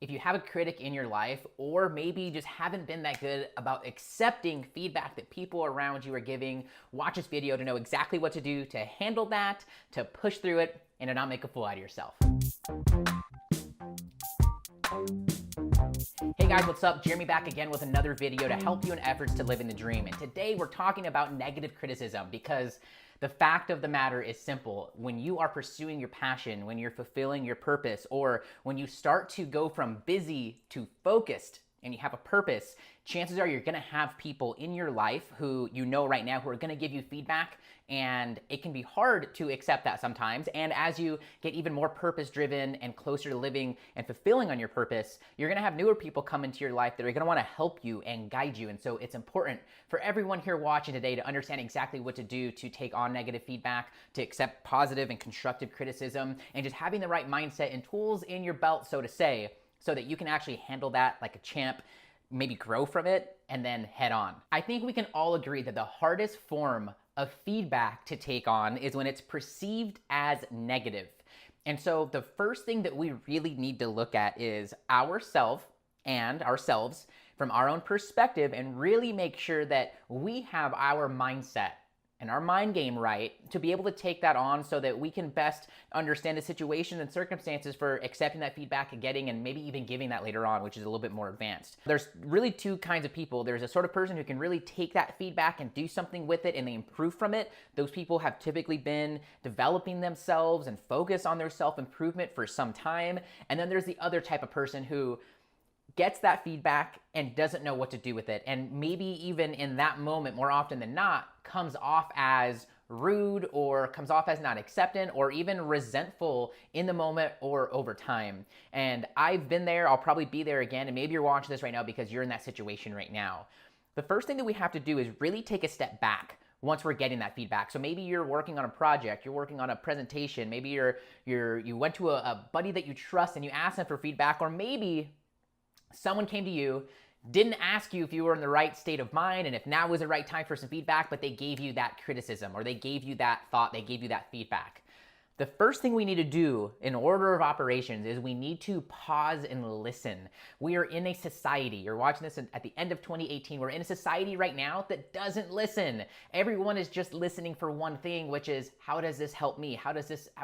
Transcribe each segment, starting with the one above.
If you have a critic in your life, or maybe just haven't been that good about accepting feedback that people around you are giving, watch this video to know exactly what to do to handle that, to push through it, and to not make a fool out of yourself. Hey guys, what's up? Jeremy back again with another video to help you in efforts to live in the dream. And today we're talking about negative criticism, because the fact of the matter is simple. When you are pursuing your passion, when you're fulfilling your purpose, or when you start to go from busy to focused and you have a purpose, chances are you're gonna have people in your life who you know right now who are gonna give you feedback, and it can be hard to accept that sometimes. And as you get even more purpose-driven and closer to living and fulfilling on your purpose, you're gonna have newer people come into your life that are gonna wanna help you and guide you. And so it's important for everyone here watching today to understand exactly what to do to take on negative feedback, to accept positive and constructive criticism, and just having the right mindset and tools in your belt, so to say, so that you can actually handle that like a champ, maybe grow from it, and then head on. I think we can all agree that the hardest form of feedback to take on is when it's perceived as negative. And so the first thing that we really need to look at is ourselves from our own perspective, and really make sure that we have our mindset and our mind game right to be able to take that on, so that we can best understand the situation and circumstances for accepting that feedback and getting, and maybe even giving that later on, which is a little bit more advanced. There's really two kinds of people. There's a sort of person who can really take that feedback and do something with it, and they improve from it. Those people have typically been developing themselves and focus on their self-improvement for some time. And then there's the other type of person who gets that feedback and doesn't know what to do with it. And maybe even in that moment, more often than not, comes off as rude, or comes off as not accepting, or even resentful in the moment or over time. And I've been there, I'll probably be there again, and maybe you're watching this right now because you're in that situation right now. The first thing that we have to do is really take a step back once we're getting that feedback. So maybe you're working on a project, you're working on a presentation, maybe you went to a buddy that you trust and you asked them for feedback, or maybe someone came to you, didn't ask you if you were in the right state of mind and if now was the right time for some feedback, but they gave you that criticism, or they gave you that thought, they gave you that feedback. The first thing we need to do in order of operations is we need to pause and listen. We are in a society, you're watching this at the end of 2018, we're in a society right now that doesn't listen. Everyone is just listening for one thing, which is, how does this help me?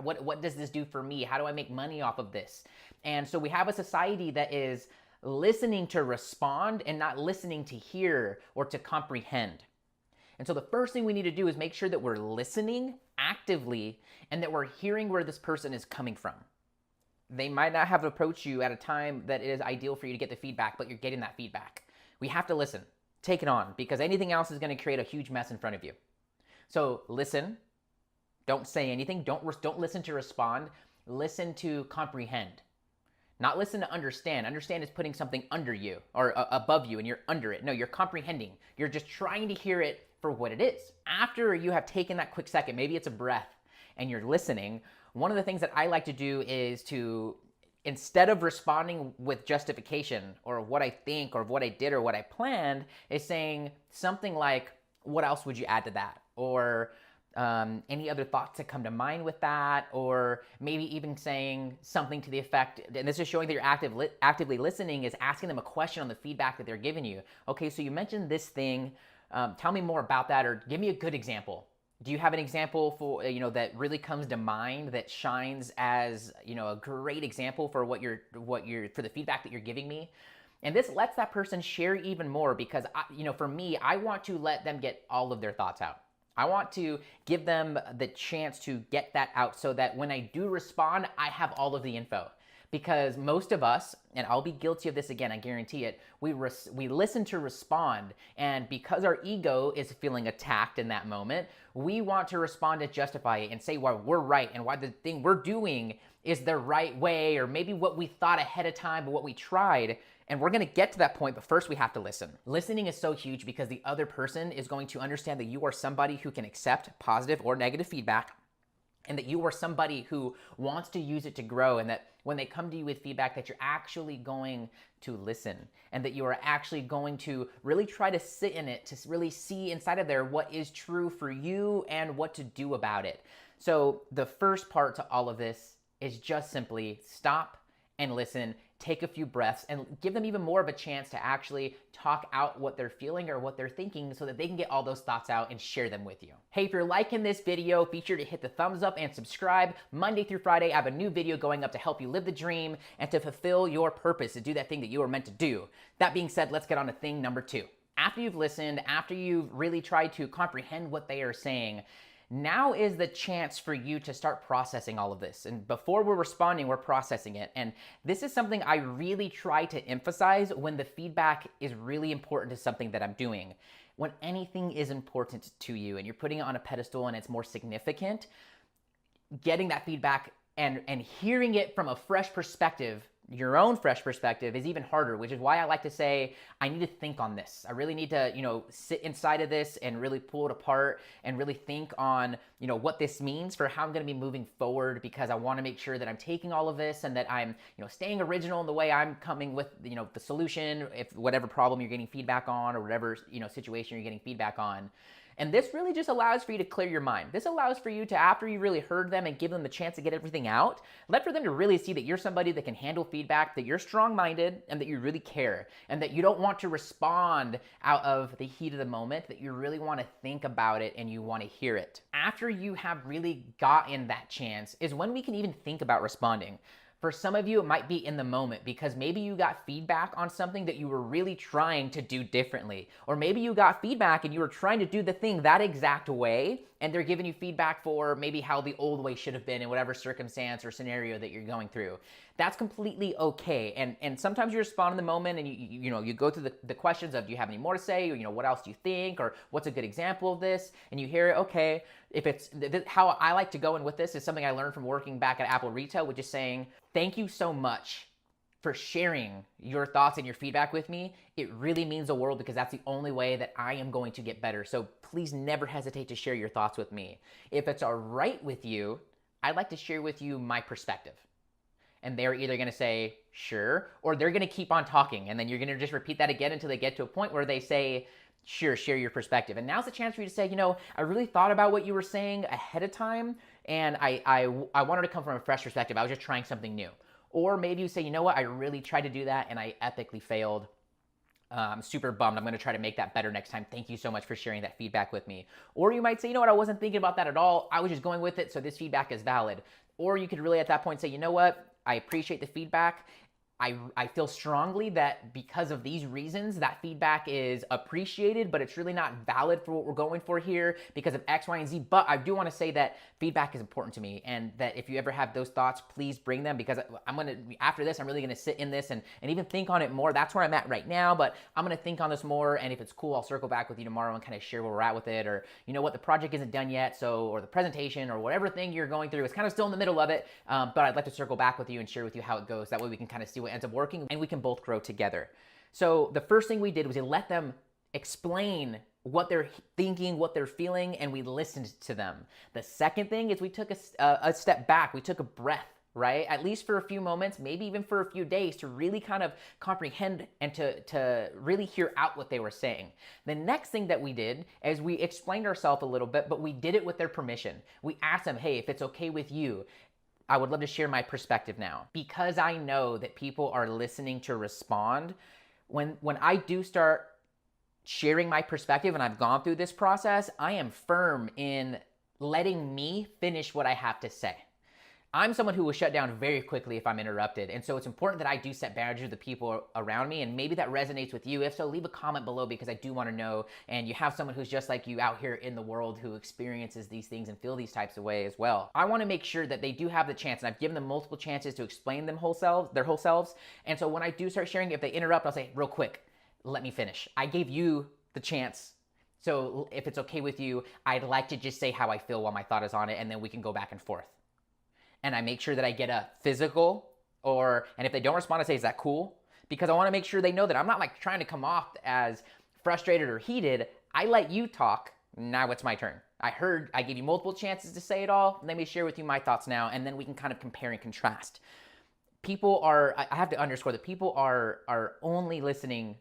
What does this do for me? How do I make money off of this? And so we have a society that is listening to respond and not listening to hear or to comprehend. And so the first thing we need to do is make sure that we're listening actively and that we're hearing where this person is coming from. They might not have approached you at a time that is ideal for you to get the feedback, but you're getting that feedback. We have to listen, take it on, because anything else is going to create a huge mess in front of you. So listen, don't say anything, don't listen to respond, listen to comprehend. Not listen to understand. Understand is putting something under you or above you and you're under it. No, you're comprehending. You're just trying to hear it for what it is. After you have taken that quick second, maybe it's a breath, and you're listening, one of the things that I like to do is to, instead of responding with justification or what I think or what I did or what I planned, is saying something like, what else would you add to that? Or any other thoughts that come to mind with that, or maybe even saying something to the effect, and this is showing that you're actively listening, is asking them a question on the feedback that they're giving you. Okay, so you mentioned this thing, tell me more about that, or give me a good example. Do you have an example for, that really comes to mind, that shines as, a great example for for the feedback that you're giving me? And this lets that person share even more, because for me, I want to let them get all of their thoughts out. I want to give them the chance to get that out, so that when I do respond, I have all of the info. Because most of us, and I'll be guilty of this again, I guarantee it, we listen to respond, and because our ego is feeling attacked in that moment, we want to respond to justify it and say why we're right and why the thing we're doing is the right way, or maybe what we thought ahead of time, but what we tried. And we're gonna get to that point, but first we have to listen. Listening is so huge, because the other person is going to understand that you are somebody who can accept positive or negative feedback, and that you are somebody who wants to use it to grow, and that when they come to you with feedback, that you're actually going to listen, and that you are actually going to really try to sit in it, to really see inside of there what is true for you and what to do about it. So the first part to all of this is just simply stop and listen take a few breaths, and give them even more of a chance to actually talk out what they're feeling or what they're thinking so that they can get all those thoughts out and share them with you. Hey, if you're liking this video, be sure to hit the thumbs up and subscribe. Monday through Friday, I have a new video going up to help you live the dream and to fulfill your purpose, to do that thing that you were meant to do. That being said, let's get on to thing number 2. After you've listened, after you've really tried to comprehend what they are saying, now is the chance for you to start processing all of this. And before we're responding, we're processing it. And this is something I really try to emphasize when the feedback is really important to something that I'm doing. When anything is important to you and you're putting it on a pedestal and it's more significant, getting that feedback and hearing it from a fresh perspective, your own fresh perspective, is even harder, which is why I like to say, I need to think on this. I really need to, sit inside of this and really pull it apart and really think on, what this means for how I'm going to be moving forward, because I want to make sure that I'm taking all of this and that I'm, staying original in the way I'm coming with, the solution, if whatever problem you're getting feedback on or whatever, situation you're getting feedback on. And this really just allows for you to clear your mind. This allows for you to, after you really heard them and give them the chance to get everything out, let for them to really see that you're somebody that can handle feedback, that you're strong-minded, and that you really care, and that you don't want to respond out of the heat of the moment, that you really want to think about it and you want to hear it. After you have really gotten that chance is when we can even think about responding. For some of you, it might be in the moment because maybe you got feedback on something that you were really trying to do differently. Or maybe you got feedback and you were trying to do the thing that exact way, and they're giving you feedback for maybe how the old way should have been in whatever circumstance or scenario that you're going through. That's completely okay. And sometimes you respond in the moment and you go through the questions of, do you have any more to say? Or, what else do you think? Or what's a good example of this? And you hear it, okay. If it's how I like to go in with this is something I learned from working back at Apple Retail, which is saying, thank you so much for sharing your thoughts and your feedback with me. It really means the world because that's the only way that I am going to get better. So please never hesitate to share your thoughts with me. If it's all right with you, I'd like to share with you my perspective. And they're either going to say, sure, or they're going to keep on talking. And then you're going to just repeat that again until they get to a point where they say, sure, share your perspective. And now's the chance for you to say, I really thought about what you were saying ahead of time, and I wanted to come from a fresh perspective. I was just trying something new. Or maybe you say, you know what, I really tried to do that and I epically failed. I'm super bummed. I'm going to try to make that better next time. Thank you so much for sharing that feedback with me. Or you might say, you know what, I wasn't thinking about that at all. I was just going with it, so this feedback is valid. Or you could really at that point say, you know what, I appreciate the feedback. I feel strongly that because of these reasons, that feedback is appreciated, but it's really not valid for what we're going for here because of X, Y, and Z. But I do want to say that feedback is important to me, and that if you ever have those thoughts, please bring them, because after this, I'm really going to sit in this and even think on it more. That's where I'm at right now, but I'm going to think on this more, and if it's cool, I'll circle back with you tomorrow and kind of share where we're at with it, or what, the project isn't done yet, or the presentation, or whatever thing you're going through is kind of still in the middle of it, but I'd like to circle back with you and share with you how it goes. That way we can kind of see what ends up working and we can both grow together. So the first thing we did was we let them explain what they're thinking, what they're feeling, and we listened to them. The second thing is we took a step back. We took a breath, right? At least for a few moments, maybe even for a few days, to really kind of comprehend and to really hear out what they were saying. The next thing that we did is we explained ourselves a little bit, but we did it with their permission. We asked them, hey, if it's okay with you, I would love to share my perspective now. Because I know that people are listening to respond, when I do start sharing my perspective and I've gone through this process, I am firm in letting me finish what I have to say. I'm someone who will shut down very quickly if I'm interrupted. And so it's important that I do set boundaries with the people around me. And maybe that resonates with you. If so, leave a comment below because I do want to know. And you have someone who's just like you out here in the world who experiences these things and feel these types of ways as well. I want to make sure that they do have the chance. And I've given them multiple chances to explain their whole selves. And so when I do start sharing, if they interrupt, I'll say, real quick, let me finish. I gave you the chance. So if it's okay with you, I'd like to just say how I feel while my thought is on it. And then we can go back and forth. And I make sure that I get a physical, and if they don't respond, I say, is that cool? Because I want to make sure they know that I'm not like trying to come off as frustrated or heated. I let you talk. Now it's my turn. I gave you multiple chances to say it all. Let me share with you my thoughts now, and then we can kind of compare and contrast. I have to underscore that people are only listening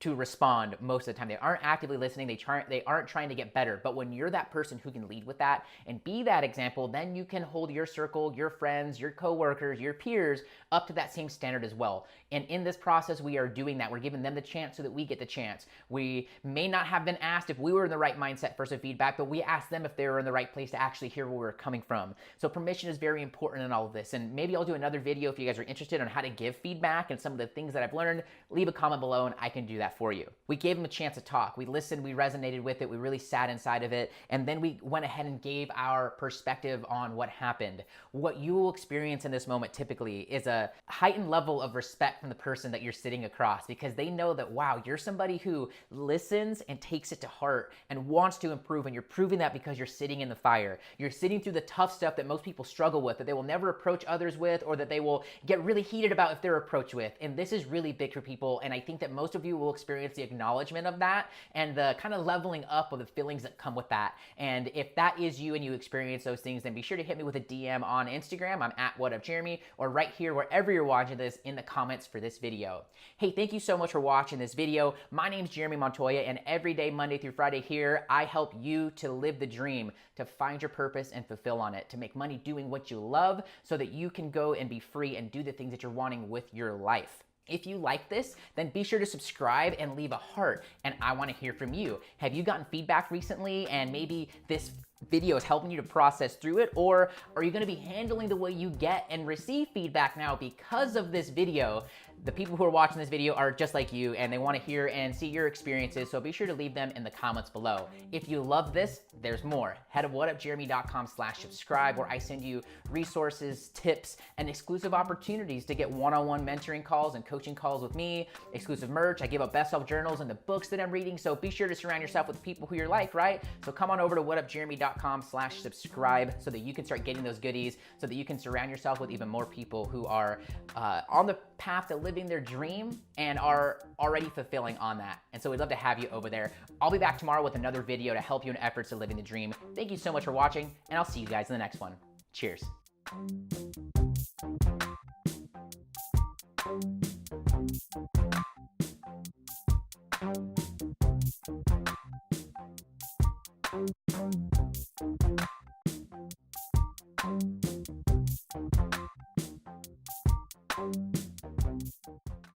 to respond most of the time. They aren't actively listening. They aren't trying to get better. But when you're that person who can lead with that and be that example, then you can hold your circle, your friends, your coworkers, your peers up to that same standard as well. And in this process, we are doing that. We're giving them the chance so that we get the chance. We may not have been asked if we were in the right mindset for some feedback, but we asked them if they were in the right place to actually hear where we're coming from. So permission is very important in all of this. And maybe I'll do another video if you guys are interested on how to give feedback and some of the things that I've learned. Leave a comment below and I can do that for you. We gave them a chance to talk. We listened, we resonated with it, we really sat inside of it, and then we went ahead and gave our perspective on what happened. What you will experience in this moment typically is a heightened level of respect from the person that you're sitting across, because they know that, wow, you're somebody who listens and takes it to heart and wants to improve, and you're proving that because you're sitting in the fire. You're sitting through the tough stuff that most people struggle with, that they will never approach others with, or that they will get really heated about if they're approached with. And this is really big for people, and I think that most of you will experience the acknowledgement of that and the kind of leveling up of the feelings that come with that. And if that is you and you experience those things, then be sure to hit me with a DM on Instagram. I'm at whatupjeremy, or right here wherever you're watching this in the comments for this video. Hey, thank you so much for watching this video. My name's Jeremy Montoya, and every day, Monday through Friday here, I help you to live the dream, to find your purpose and fulfill on it, to make money doing what you love so that you can go and be free and do the things that you're wanting with your life. If you like this, then be sure to subscribe and leave a heart, and I want to hear from you. Have you gotten feedback recently and maybe this video is helping you to process through it, or are you going to be handling the way you get and receive feedback now because of this video? The people who are watching this video are just like you, and they want to hear and see your experiences, so be sure to leave them in the comments below. If you love this, there's more. Head to whatupjeremy.com/subscribe, where I send you resources, tips, and exclusive opportunities to get one-on-one mentoring calls and coaching calls with me, exclusive merch. I give out best self journals and the books that I'm reading, so be sure to surround yourself with people who you're like, right? So come on over to whatupjeremy.com/subscribe so that you can start getting those goodies, so that you can surround yourself with even more people who are on the path to living their dream and are already fulfilling on that. And so we'd love to have you over there. I'll be back tomorrow with another video to help you in efforts to living the dream. Thank you so much for watching, and I'll see you guys in the next one. Cheers.